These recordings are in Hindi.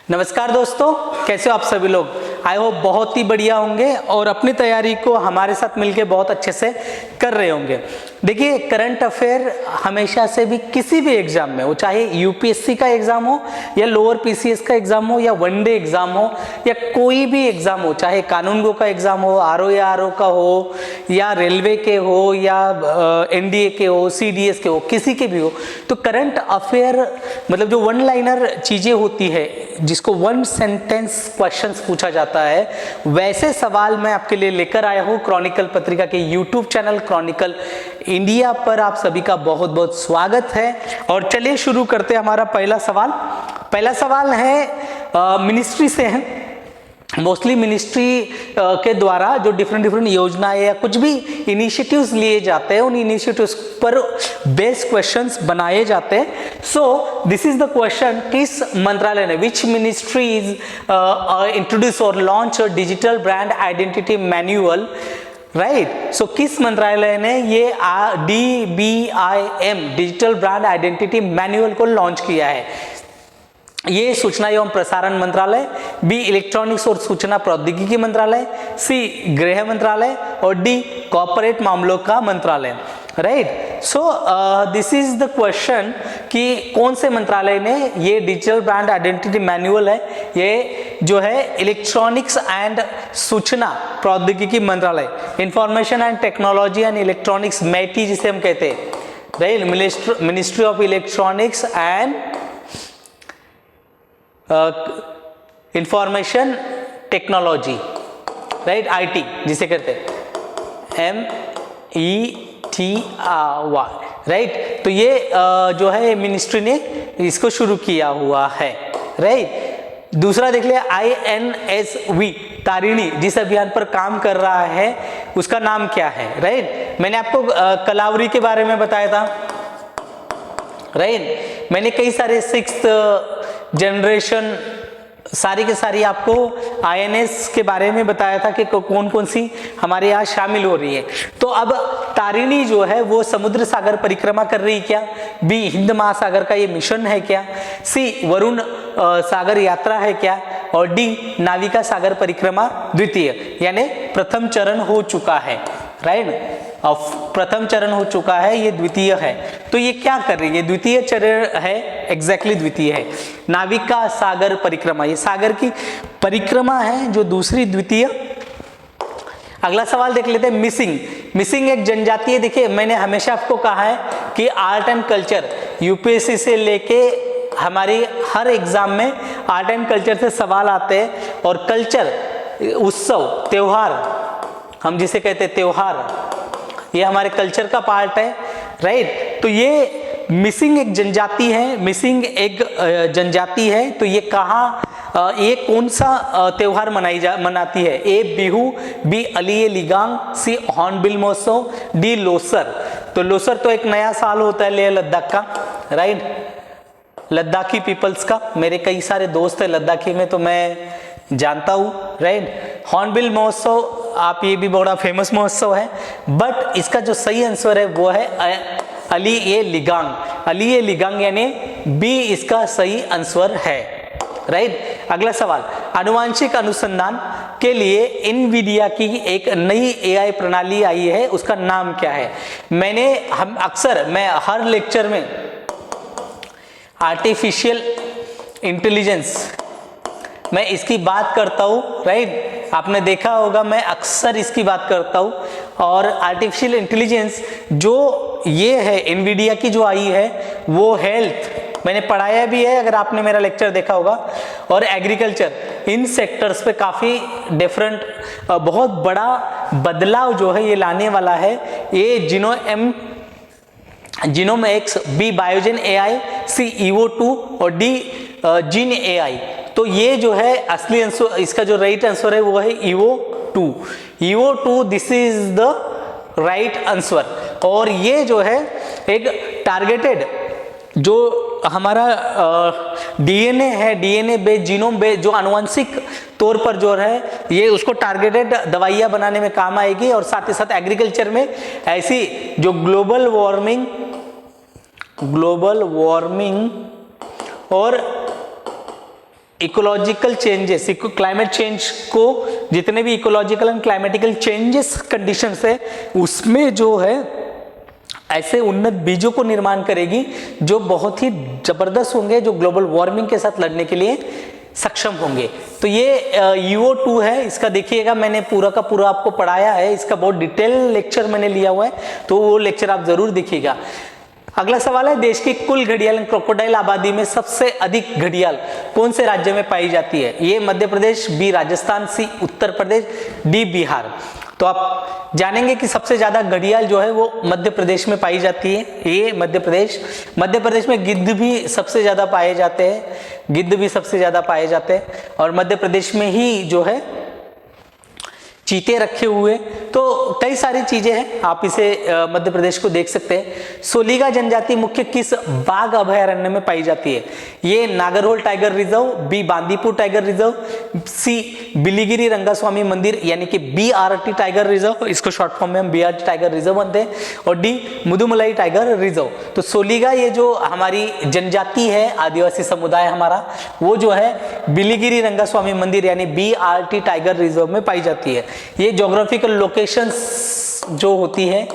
नमस्कार दोस्तों, कैसे हो आप सभी लोग। आई होप बहुत ही बढ़िया होंगे और अपनी तैयारी को हमारे साथ मिलके बहुत अच्छे से कर रहे होंगे। देखिए, करंट अफेयर हमेशा से भी किसी भी एग्जाम में हो, चाहे यूपीएससी का एग्जाम हो या लोअर पीसीएस का एग्जाम हो या वनडे एग्जाम हो या कोई भी एग्जाम हो, चाहे कानून गो का एग्जाम हो, आरओ का हो या रेलवे के हो या एनडीए के हो, सीडीएस के हो, किसी के भी हो, तो करंट अफेयर मतलब जो वन लाइनर चीजें होती है जिसको वन सेंटेंस क्वेश्चंस पूछा जाता है, वैसे सवाल मैं आपके लिए लेकर आया हूं क्रॉनिकल पत्रिका के यूट्यूब चैनल क्रॉनिकल इंडिया पर। आप सभी का बहुत बहुत स्वागत है और चलिए शुरू करते हैं। हमारा पहला सवाल है मिनिस्ट्री से है। मोस्टली मिनिस्ट्री के द्वारा जो डिफरेंट योजनाएं या कुछ भी इनिशिएटिव्स लिए जाते हैं, उन इनिशिएटिव्स पर बेस्ड क्वेश्चंस बनाए जाते हैं। So this is the question, किस मंत्रालय ने, विच मिनिस्ट्रीज इंट्रोड्यूस और launch digital brand identity manual, right. So किस मंत्रालय ने ये DBIM digital brand identity manual को लॉन्च किया है? ये सूचना एवं प्रसारण मंत्रालय, बी इलेक्ट्रॉनिक्स और सूचना प्रौद्योगिकी मंत्रालय, सी गृह मंत्रालय और डी कॉर्पोरेट मामलों का मंत्रालय, right. So this is the question कि कौन से मंत्रालय ने ये डिजिटल ब्रांड आइडेंटिटी मैनुअल है, ये जो है इलेक्ट्रॉनिक्स एंड सूचना प्रौद्योगिकी मंत्रालय, information and technology and electronics, MeitY जिसे हम कहते हैं, right, ministry of electronics and information technology, right, IT जिसे कहते हैं, METY, राइट। तो ये जो है मिनिस्ट्री ने इसको शुरू किया हुआ है, राइट। दूसरा देख लिया, INSV तारिणी जिस अभियान पर काम कर रहा है उसका नाम क्या है, राइट। मैंने आपको कलावरी के बारे में बताया था, राइट। मैंने कई सारे 6th जनरेशन सारी के सारी आपको INS के बारे में बताया था कि कौन कौन सी हमारे यहाँ शामिल हो रही है। तो अब तारिणी जो है वो समुद्र सागर परिक्रमा कर रही क्या, बी हिंद महासागर का ये मिशन है क्या, सी वरुण सागर यात्रा है क्या, और डी नाविका सागर परिक्रमा द्वितीय यानी प्रथम चरण हो चुका है, राइट। प्रथम चरण हो चुका है, ये द्वितीय है। तो ये क्या कर रही है? द्वितीय चरण है, एग्जैक्टली द्वितीय है, नाविका सागर परिक्रमा, ये सागर की परिक्रमा है जो दूसरी द्वितीय। अगला सवाल देख लेते हैं, मिसिंग एक जनजाति है। देखिए, मैंने हमेशा आपको कहा है कि आर्ट एंड कल्चर यूपीएससी से लेके हमारी हर एग्जाम में आर्ट एंड कल्चर से सवाल आते हैं, और कल्चर, उत्सव, त्योहार, हम जिसे कहते हैं त्योहार, ये हमारे कल्चर का पार्ट है, राइट। तो ये मिसिंग एक जनजाति है, तो ये कहाँ, ये कौन सा त्योहार मनाती है? ए बिहू, बी अली लिगांग, सी हॉर्नबिल महोत्सव, डी लोसर। तो लोसर तो एक नया साल होता है लेह लद्दाख का, राइट, लद्दाखी पीपल्स का। मेरे कई सारे दोस्त हैं लद्दाखी में, तो मैं जानता हूँ, राइट। हॉर्नबिल महोत्सव, आप ये भी बड़ा फेमस महोत्सव है, बट इसका जो सही आंसर है वो है अली ए लिगांग यानी बी इसका सही आंसर है, राइट। अगला सवाल, आनुवांशिक अनुसंधान के लिए इनवीडिया की एक नई AI प्रणाली आई है, उसका नाम क्या है? मैं हर लेक्चर में आर्टिफिशियल इंटेलिजेंस मैं इसकी बात करता हूँ, राइट। आपने देखा होगा मैं अक्सर इसकी बात करता हूँ। और आर्टिफिशियल इंटेलिजेंस जो ये है एनवीडिया की जो आई है, वो हेल्थ मैंने पढ़ाया भी है, अगर आपने मेरा लेक्चर देखा होगा, और एग्रीकल्चर, इन सेक्टर्स पे काफ़ी डिफरेंट बहुत बड़ा बदलाव जो है ये लाने वाला है। ये genome X, B biogen AI, C EO2 और डी जीन AI। तो ये जो है असली आंसर, इसका जो राइट आंसर है वो है EO2, this is the right answer. और ये जो है एक टारगेटेड जो हमारा DNA है, DNA बेस्ड, जीनोम बेस्ड, जो आनुवंशिक तौर पर जो है ये उसको टारगेटेड दवाइयाँ बनाने में काम आएगी। और साथ ही साथ एग्रीकल्चर में ऐसी जो ग्लोबल वार्मिंग और इकोलॉजिकल चेंजेस, क्लाइमेट चेंज को जितने भी ecological and climatical changes conditions है उसमें जो है ऐसे उन्नत बीजों को निर्माण करेगी जो बहुत ही जबरदस्त होंगे, जो ग्लोबल वार्मिंग के साथ लड़ने के लिए सक्षम होंगे। तो ये UO2 है, इसका देखिएगा मैंने पूरा का पूरा आपको पढ़ाया है, इसका बहुत डिटेल लेक्चर मैंने लिया हुआ है, तो वो लेक्चर आप जरूर देखिएगा। अगला सवाल है, देश की कुल घड़ियाल एंड क्रोकोडाइल आबादी में सबसे अधिक घड़ियाल कौन से राज्य में पाई जाती है? ये मध्य प्रदेश, बी राजस्थान, सी उत्तर प्रदेश, डी बिहार। तो आप जानेंगे कि सबसे ज्यादा घड़ियाल जो है वो मध्य प्रदेश में पाई जाती है। ये मध्य प्रदेश में गिद्ध भी सबसे ज्यादा पाए जाते हैं, गिद्ध भी सबसे ज्यादा पाए जाते हैं, और मध्य प्रदेश में ही जो है चीते रखे हुए। तो कई सारी चीजें हैं, आप इसे मध्य प्रदेश को देख सकते हैं। सोलीगा जनजाति मुख्य किस बाघ अभयारण्य में पाई जाती है? ये Nagarhole tiger reserve, B Bandipur tiger reserve, C Biligiri Rangaswamy मंदिर यानी कि BRT टाइगर रिजर्व, इसको शॉर्ट फॉर्म में हम BRT टाइगर रिजर्व बनते हैं, और डी मुदुमलाई टाइगर रिजर्व। तो सोलीगा ये जो हमारी जनजाति है, आदिवासी समुदाय हमारा, वो जो है बिलीगिरी रंगास्वामी मंदिर यानी BRT टाइगर रिजर्व में पाई जाती है। ये ज्योग्राफिकल लोकेशंस जो होती है,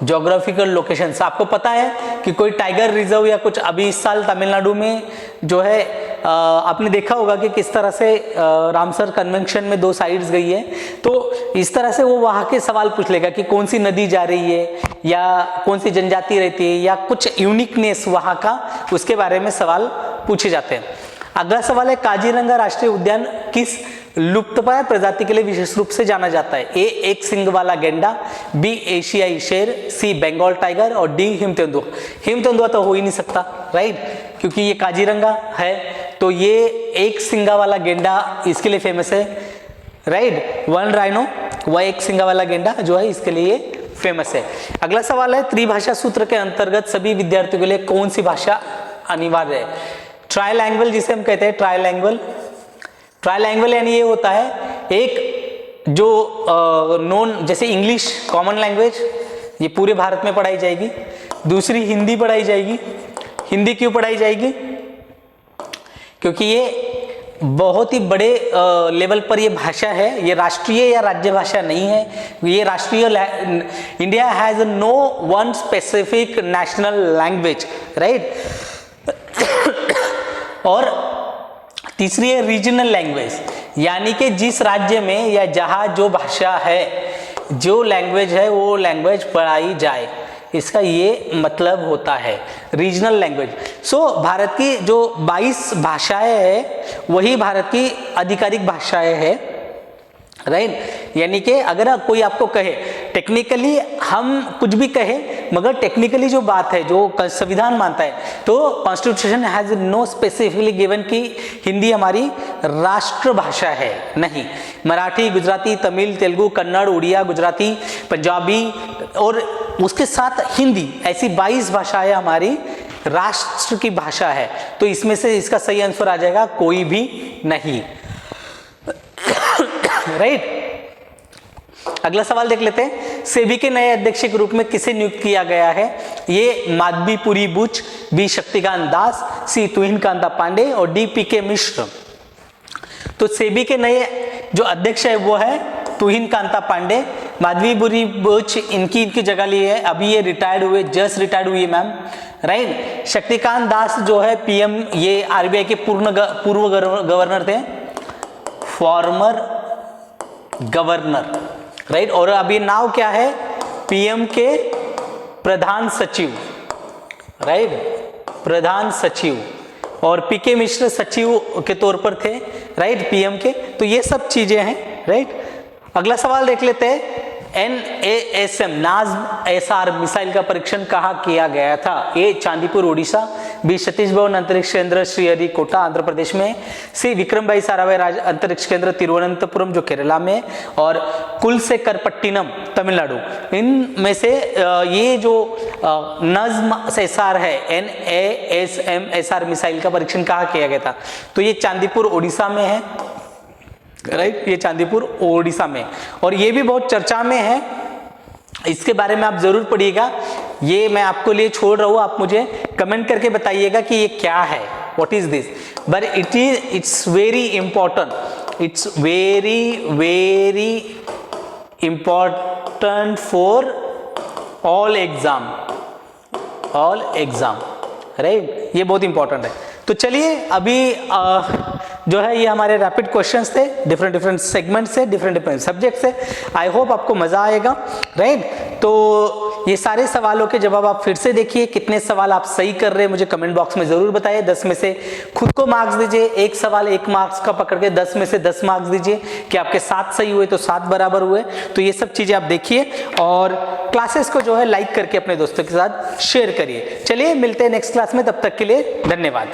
ज्योग्राफिकल लोकेशंस, आपको पता है कि कोई टाइगर रिजर्व या कुछ, अभी इस साल तमिलनाडु में जो है आपने देखा होगा कि किस तरह से रामसर कन्वेंशन में 2 साइड्स गई है, तो इस तरह से वो वहां के सवाल पूछ लेगा कि कौन सी नदी जा रही है या कौन सी जनजाति रहती है या कुछ यूनिकनेस वहां का, उसके बारे में सवाल पूछे जाते हैं। अगला सवाल है, काजीरंगा राष्ट्रीय उद्यान किस लुप्तप्राय प्रजाति के लिए विशेष रूप से जाना जाता है? ए एक सिंग वाला गेंडा, बी एशियाई शेर, सी बंगाल टाइगर, और डी हिमतेंदुआ। हिमतेंदुआ तो हो ही नहीं सकता, राइट, क्योंकि ये काजीरंगा है, तो ये एक सिंगा वाला गेंडा इसके लिए फेमस है, राइट। वन राइनो, वह एक सिंगा वाला गेंडा जो है इसके लिए फेमस है। अगला सवाल है, त्रिभाषा सूत्र के अंतर्गत सभी विद्यार्थियों के लिए कौन सी भाषा अनिवार्य है? ट्राइलैंग्वेल जिसे हम कहते हैं, ट्राइलैंग्वेल यानी ये होता है एक जो नॉन, जैसे इंग्लिश कॉमन लैंग्वेज, ये पूरे भारत में पढ़ाई जाएगी। दूसरी हिंदी पढ़ाई जाएगी। हिंदी क्यों पढ़ाई जाएगी? क्योंकि ये बहुत ही बड़े लेवल पर ये भाषा है, ये राष्ट्रीय या राज्य भाषा नहीं है, ये राष्ट्रीय, India has no one specific national language, right. और तीसरी है रीजनल लैंग्वेज, यानी कि जिस राज्य में या जहां जो भाषा है, जो लैंग्वेज है, वो लैंग्वेज पढ़ाई जाए, इसका ये मतलब होता है रीजनल लैंग्वेज। सो भारत की जो 22 भाषाएं हैं वही भारत की आधिकारिक भाषाएं हैं, राइट। यानी कि अगर कोई आपको कहे, टेक्निकली हम कुछ भी कहें, मगर टेक्निकली जो बात है, जो संविधान मानता है, तो constitution has know specifically given कि हिंदी हमारी राष्ट्रभाषा है, नहीं। मराठी, गुजराती, तमिल, तेलुगु, कन्नड़, उड़िया, गुजराती, पंजाबी और उसके साथ हिंदी, ऐसी 22 भाषाएं हमारी राष्ट्र की भाषा है। तो इसमें से इसका सही आंसर आ जाएगा कोई भी नहीं, राइट। अगला सवाल देख लेते हैं, सेबी के नए अध्यक्ष के रूप में किसे नियुक्त किया गया है? ये माधवीपुरी बुच, बी शक्तिकांत दास, सी तुहिन कांता पांडे, और डी PK मिश्र। तो सेबी के नए जो अध्यक्ष है वो है तुहिन कांता पांडे। माधवीपुरी बुच इनकी जगह ली है, अभी ये रिटायर्ड हुए, जस्ट रिटायर्ड हुई मैम, राइट। शक्तिकांत दास जो है PM, ये RBI के पूर्व गवर्नर थे, फॉर्मर गवर्नर, राइट। और अभी नाव क्या है? PM के प्रधान सचिव, राइट, प्रधान सचिव। और PK मिश्र सचिव के तौर पर थे, राइट, PM के। तो ये सब चीजें हैं, राइट। अगला सवाल देख लेते हैं, NASM नाज़्म SR मिसाइल का परीक्षण कहाँ किया गया था? ए चांदीपुर उड़ीसा, बी सतीश धवन अंतरिक्ष केंद्र श्रीहरिकोटा आंध्र प्रदेश में, सी विक्रम भाई साराभाई अंतरिक्ष केंद्र तिरुवनंतपुरम जो केरला में, और कुलशेखरपट्टिनम तमिलनाडु। इनमें से ये जो नाज़्म SR है, NASM SR मिसाइल का परीक्षण कहाँ किया गया था? तो ये चांदीपुर उड़ीसा में है, राइट, ये चांदीपुर ओडिशा में। और ये भी बहुत चर्चा में है, इसके बारे में आप जरूर पढ़िएगा। ये मैं आपको लिए छोड़ रहा हूं, आप मुझे कमेंट करके बताइएगा कि ये क्या है। what is this, but it's very important, it's very important for all exam, right, ये बहुत इंपॉर्टेंट है। तो चलिए अभी जो है ये हमारे रैपिड क्वेश्चंस थे, डिफरेंट सेगमेंट से, डिफरेंट सब्जेक्ट से। आई होप आपको मजा आएगा, राइट। तो ये सारे सवालों के जवाब आप फिर से देखिए, कितने सवाल आप सही कर रहे हैं मुझे कमेंट बॉक्स में जरूर बताइए। 10 में से खुद को मार्क्स दीजिए, एक सवाल 1 मार्क्स का पकड़ के 10 में से 10 मार्क्स दीजिए कि आपके 7 सही हुए तो 7 बराबर हुए। तो ये सब चीजें आप देखिए और क्लासेस को जो है लाइक करके अपने दोस्तों के साथ शेयर करिए। चलिए मिलते हैं नेक्स्ट क्लास में, तब तक के लिए धन्यवाद।